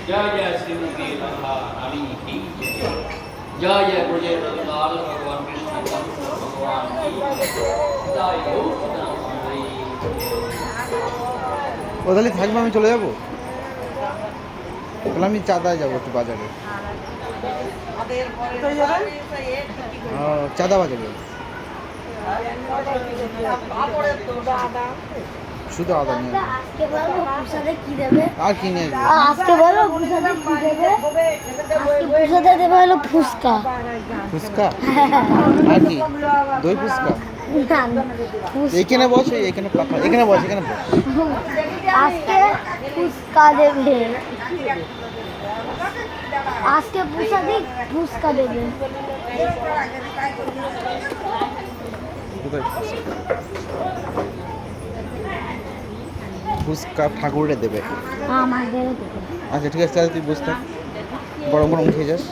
जय जय श्रीमती राधा रानी की जय जय ब्रजलाल भगवान कृष्ण भगवान की जय हो। ওখানে থাকবো, আমি চলে যাবো। তাহলে আমি চাঁদায় যাবো একটু বাজারে। চাঁদা বাজারে শুধু আদা নিয়ে আর কি নিয়ে আজকে বলো পুষাতে দেবে হলো ফুচকা। ফুচকা আর কি? দই ফুচকা। এইখানে বসে, এখানে পাখা, এখানে বসে, এখানে বস। আজকে ফুচকা দেবে, আজকে পুষাতে ফুচকা দেবে। ফুচকা ঠাকুরে দেবে, আমাদের দেবে। আচ্ছা ঠিক আছে, তাহলে তুই বুঝতে গরম গরম খেয়ে যাস।